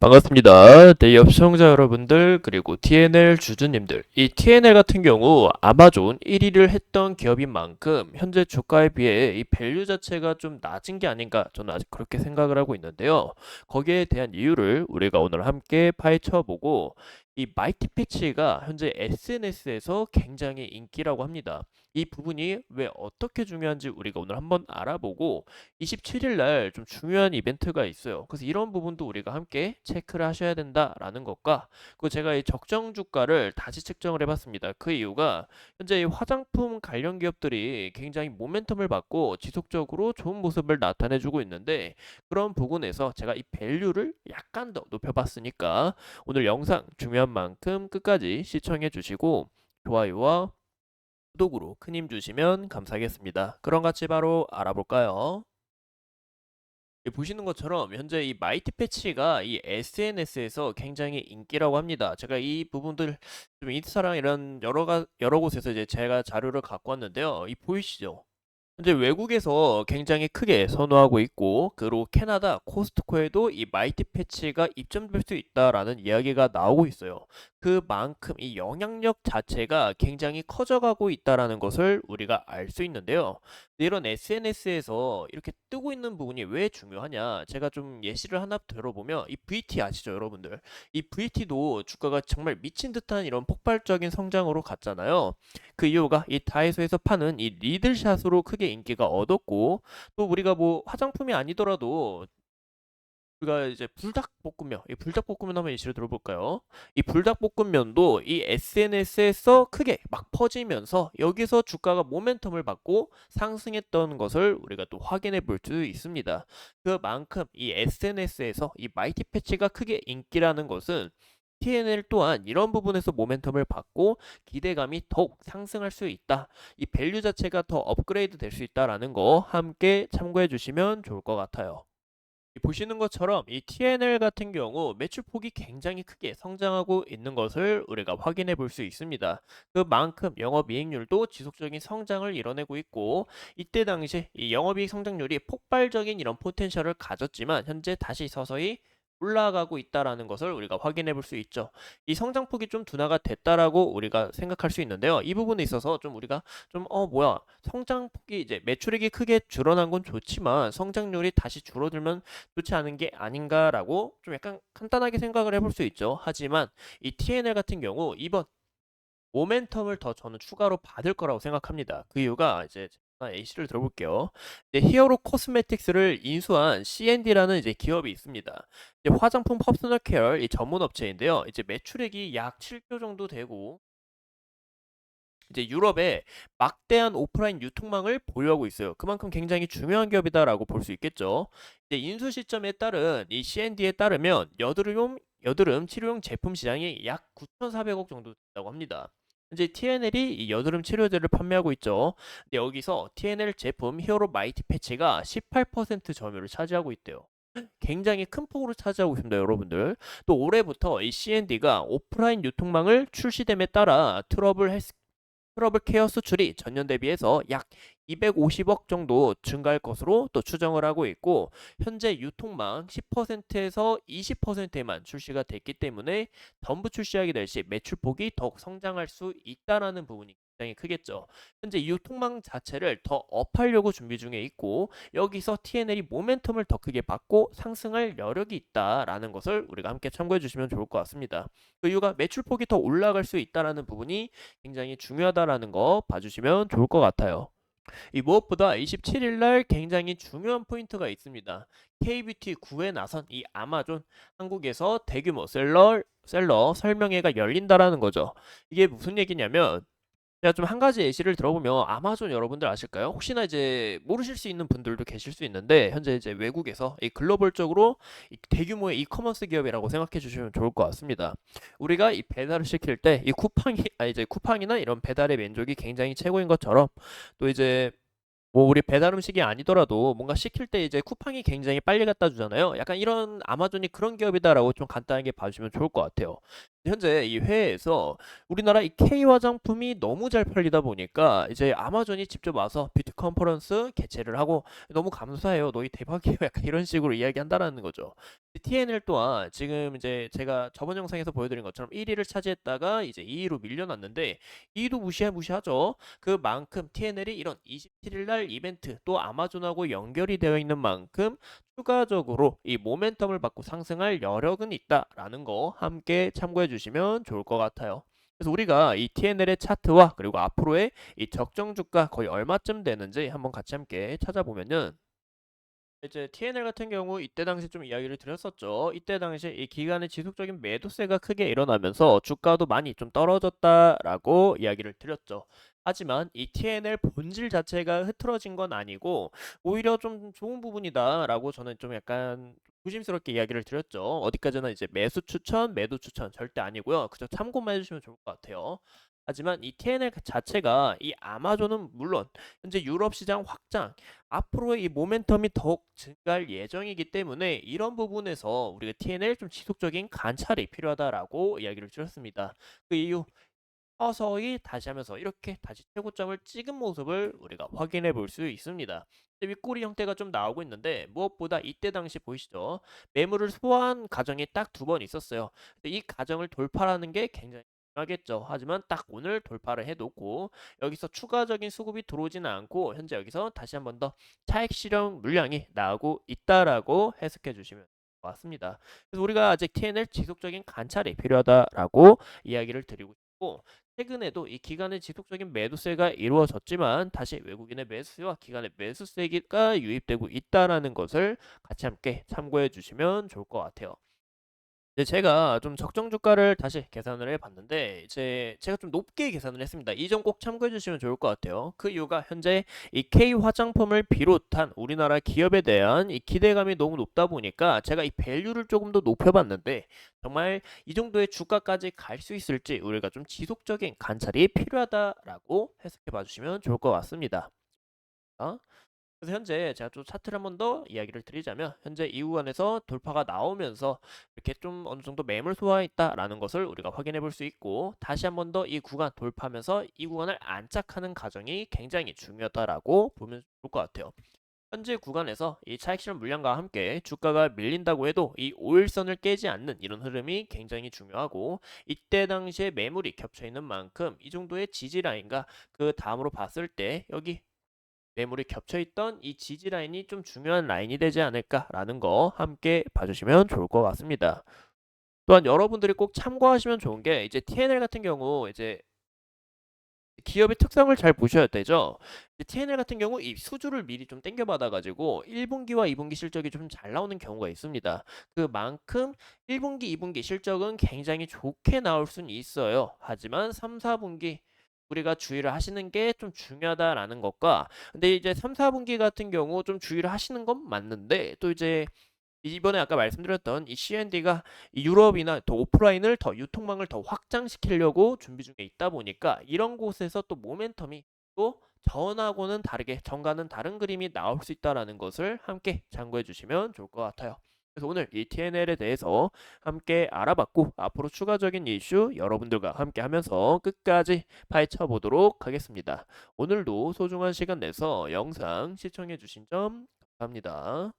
반갑습니다. 대기업 시청자 여러분들 그리고 TNL 주주님들. 이 TNL 같은 경우 아마존 1위를 했던 기업인 만큼 현재 주가에 비해 이 밸류 자체가 좀 낮은 게 아닌가 저는 아직 그렇게 생각을 하고 있는데요. 거기에 대한 이유를 우리가 오늘 함께 파헤쳐 보고 이 마이티 패치가 현재 SNS에서 굉장히 인기라고 합니다. 이 부분이 왜 어떻게 중요한지 우리가 오늘 한번 알아보고 27일 날 좀 중요한 이벤트가 있어요. 그래서 이런 부분도 우리가 함께 체크를 하셔야 된다라는 것과 그 제가 이 적정 주가를 다시 측정을 해봤습니다. 그 이유가 현재 이 화장품 관련 기업들이 굉장히 모멘텀을 받고 지속적으로 좋은 모습을 나타내주고 있는데 그런 부분에서 제가 이 밸류를 약간 더 높여봤으니까 오늘 영상 중요한 만큼 끝까지 시청해 주시고 좋아요와 구독으로 큰 힘 주시면 감사하겠습니다. 그럼 같이 바로 알아볼까요? 보시는 것처럼 현재 이 마이티 패치가 이 SNS에서 굉장히 인기라고 합니다. 제가 이 부분들 좀 인스타랑 이런 여러 곳에서 이제 제가 자료를 갖고 왔는데요. 이 보이시죠? 현재 외국에서 굉장히 크게 선호하고 있고 그리고 캐나다 코스트코에도 이 마이티 패치가 입점될 수 있다라는 이야기가 나오고 있어요. 그만큼 이 영향력 자체가 굉장히 커져가고 있다라는 것을 우리가 알 수 있는데요. 이런 SNS에서 이렇게 뜨고 있는 부분이 왜 중요하냐? 제가 좀 예시를 하나 들어보면 이 VT 아시죠, 여러분들? 이 VT도 주가가 정말 미친 듯한 이런 폭발적인 성장으로 갔잖아요. 그 이유가 이 다이소에서 파는 이 리들샷으로 크게 인기가 얻었고 또 우리가 뭐 화장품이 아니더라도 우리가 이제 불닭볶음면, 이 불닭볶음면 한번 예시를 들어볼까요? 이 불닭볶음면도 이 SNS에서 크게 막 퍼지면서 여기서 주가가 모멘텀을 받고 상승했던 것을 우리가 또 확인해 볼 수 있습니다. 그만큼 이 SNS에서 이 마이티 패치가 크게 인기라는 것은 TNL 또한 이런 부분에서 모멘텀을 받고 기대감이 더욱 상승할 수 있다. 이 밸류 자체가 더 업그레이드 될 수 있다라는 거 함께 참고해 주시면 좋을 것 같아요. 보시는 것처럼 이 TNL 같은 경우 매출폭이 굉장히 크게 성장하고 있는 것을 우리가 확인해 볼 수 있습니다. 그만큼 영업이익률도 지속적인 성장을 이뤄내고 있고 이때 당시 이 영업이익 성장률이 폭발적인 이런 포텐셜을 가졌지만 현재 다시 서서히 올라가고 있다라는 것을 우리가 확인해 볼 수 있죠. 이 성장폭이 좀 둔화가 됐다라고 우리가 생각할 수 있는데요. 이 부분에 있어서 좀 우리가 좀 뭐야 성장폭이 이제 매출액이 크게 줄어난 건 좋지만 성장률이 다시 줄어들면 좋지 않은 게 아닌가라고 좀 약간 간단하게 생각을 해볼 수 있죠. 하지만 이 TNL 같은 경우 이번 모멘텀을 더 저는 추가로 받을 거라고 생각합니다. 그 이유가 이제 제가 A씨를 들어볼게요. 이제 히어로 코스메틱스를 인수한 C&D라는 이제 기업이 있습니다. 이제 화장품 퍼스널 케어 이 전문 업체인데요. 이제 매출액이 약 7조 정도 되고 이제 유럽에 막대한 오프라인 유통망을 보유하고 있어요. 그만큼 굉장히 중요한 기업이다라고 볼 수 있겠죠. 이제 인수 시점에 따른 이 C&D에 따르면 여드름 치료용 제품 시장이 약 9,400억 정도 된다고 합니다. 이제 TNL이 이 여드름 치료제를 판매하고 있죠. 근데 여기서 TNL 제품 히어로 마이티 패치가 18% 점유율을 차지하고 있대요. 굉장히 큰 폭으로 차지하고 있습니다, 여러분들. 또 올해부터 이 C&D가 오프라인 유통망을 출시됨에 따라 트러블 케어 수출이 전년 대비해서 약 250억 정도 증가할 것으로 또 추정을 하고 있고 현재 유통망 10%에서 20%에만 출시가 됐기 때문에 전부 출시하게 될 시 매출폭이 더욱 성장할 수 있다라는 부분이 굉장히 크겠죠. 현재 유통망 자체를 더 업하려고 준비 중에 있고 여기서 TNL이 모멘텀을 더 크게 받고 상승할 여력이 있다라는 것을 우리가 함께 참고해 주시면 좋을 것 같습니다. 그 이유가 매출폭이 더 올라갈 수 있다라는 부분이 굉장히 중요하다라는 거 봐주시면 좋을 것 같아요. 이 무엇보다 27일 날 굉장히 중요한 포인트가 있습니다. KBT 9에 나선 이 아마존 한국에서 대규모 셀러 설명회가 열린다라는 거죠. 이게 무슨 얘기냐면 제가 좀 한 가지 예시를 들어보면 아마존 여러분들 아실까요? 혹시나 이제 모르실 수 있는 분들도 계실 수 있는데 현재 이제 외국에서 이 글로벌적으로 이 대규모의 이커머스 기업이라고 생각해 주시면 좋을 것 같습니다. 우리가 이 배달을 시킬 때 이 쿠팡이 이제 쿠팡이나 이런 배달의 민족이 굉장히 최고인 것처럼 또 이제 뭐 우리 배달 음식이 아니더라도 뭔가 시킬 때 이제 쿠팡이 굉장히 빨리 갖다 주잖아요. 약간 이런 아마존이 그런 기업이다라고 좀 간단하게 봐주시면 좋을 것 같아요. 현재 이 회에서 우리나라 이 K 화장품이 너무 잘 팔리다 보니까 이제 아마존이 직접 와서 뷰티 컨퍼런스 개최를 하고 너무 감사해요. 너희 대박이에요. 약간 이런 식으로 이야기한다라는 거죠. TNL 또한 지금 이제 제가 저번 영상에서 보여드린 것처럼 1위를 차지했다가 이제 2위로 밀려났는데 2위도 무시하죠. 그만큼 TNL이 이런 27일 날 이벤트 또 아마존하고 연결이 되어 있는 만큼 추가적으로 이 모멘텀을 받고 상승할 여력은 있다라는 거 함께 참고해 주시면 좋을 것 같아요. 그래서 우리가 이 TNL의 차트와 그리고 앞으로의 이 적정 주가 거의 얼마쯤 되는지 한번 같이 함께 찾아보면은 이제 TNL 같은 경우 이때 당시 좀 이야기를 드렸었죠. 이때 당시 이 기간의 지속적인 매도세가 크게 일어나면서 주가도 많이 좀 떨어졌다라고 이야기를 드렸죠. 하지만 이 TNL 본질 자체가 흐트러진 건 아니고 오히려 좀 좋은 부분이다라고 저는 좀 약간 조심스럽게 이야기를 드렸죠. 어디까지나 이제 매수 추천, 매도 추천 절대 아니고요. 그저 참고만 해주시면 좋을 것 같아요. 하지만 이 TNL 자체가 이 아마존은 물론 현재 유럽 시장 확장 앞으로의 이 모멘텀이 더욱 증가할 예정이기 때문에 이런 부분에서 우리가 TNL 좀 지속적인 관찰이 필요하다라고 이야기를 드렸습니다. 그 이유 서서히 다시 하면서 이렇게 다시 최고점을 찍은 모습을 우리가 확인해 볼 수 있습니다. 윗꼬리 형태가 좀 나오고 있는데 무엇보다 이때 당시 보이시죠? 매물을 소화한 과정이 딱 두 번 있었어요. 근데 이 과정을 돌파하는 게 굉장히 중요하겠죠. 하지만 딱 오늘 돌파를 해놓고 여기서 추가적인 수급이 들어오지는 않고 현재 여기서 다시 한번 더 차익 실현 물량이 나오고 있다라고 해석해 주시면 맞습니다. 그래서 우리가 아직 TNL 지속적인 관찰이 필요하다라고 이야기를 드리고 싶고 최근에도 이 기간의 지속적인 매도세가 이루어졌지만 다시 외국인의 매수세와 기관의 매수세가 유입되고 있다라는 것을 같이 함께 참고해 주시면 좋을 것 같아요. 이제 제가 좀 적정 주가를 다시 계산을 해봤는데 이제 제가 좀 높게 계산을 했습니다. 이 점 꼭 참고해 주시면 좋을 것 같아요. 그 이유가 현재 이 K 화장품을 비롯한 우리나라 기업에 대한 이 기대감이 너무 높다 보니까 제가 이 밸류를 조금 더 높여봤는데 정말 이 정도의 주가까지 갈 수 있을지 우리가 좀 지속적인 관찰이 필요하다라고 해석해 봐주시면 좋을 것 같습니다. 그래서 현재 제가 좀 차트를 한 번 더 이야기를 드리자면 현재 이 구간에서 돌파가 나오면서 이렇게 좀 어느 정도 매물 소화했다라는 것을 우리가 확인해 볼 수 있고 다시 한 번 더 이 구간 돌파하면서 이 구간을 안착하는 과정이 굉장히 중요하다라고 보면 좋을 것 같아요. 현재 구간에서 이 차익 실현 물량과 함께 주가가 밀린다고 해도 이 5일선을 깨지 않는 이런 흐름이 굉장히 중요하고 이때 당시에 매물이 겹쳐 있는 만큼 이 정도의 지지 라인과 그 다음으로 봤을 때 여기 매물이 겹쳐있던 이 지지 라인이 좀 중요한 라인이 되지 않을까라는 거 함께 봐주시면 좋을 것 같습니다. 또한 여러분들이 꼭 참고하시면 좋은 게 이제 TNL 같은 경우 이제 기업의 특성을 잘 보셔야 되죠. TNL 같은 경우 이 수주를 미리 좀 땡겨받아가지고 1분기와 2분기 실적이 좀 잘 나오는 경우가 있습니다. 그만큼 1분기, 2분기 실적은 굉장히 좋게 나올 수는 있어요. 하지만 3, 4분기 우리가 주의를 하시는 게 좀 중요하다라는 것과 근데 이제 3, 4분기 같은 경우 좀 주의를 하시는 건 맞는데 또 이제 이번에 아까 말씀드렸던 이 C&D가 유럽이나 더 오프라인을 더 유통망을 더 확장시키려고 준비 중에 있다 보니까 이런 곳에서 또 모멘텀이 또 전하고는 다르게 전과는 다른 그림이 나올 수 있다라는 것을 함께 참고해 주시면 좋을 것 같아요. 그래서 오늘 이 TNL에 대해서 함께 알아봤고 앞으로 추가적인 이슈 여러분들과 함께 하면서 끝까지 파헤쳐 보도록 하겠습니다. 오늘도 소중한 시간 내서 영상 시청해 주신 점 감사합니다.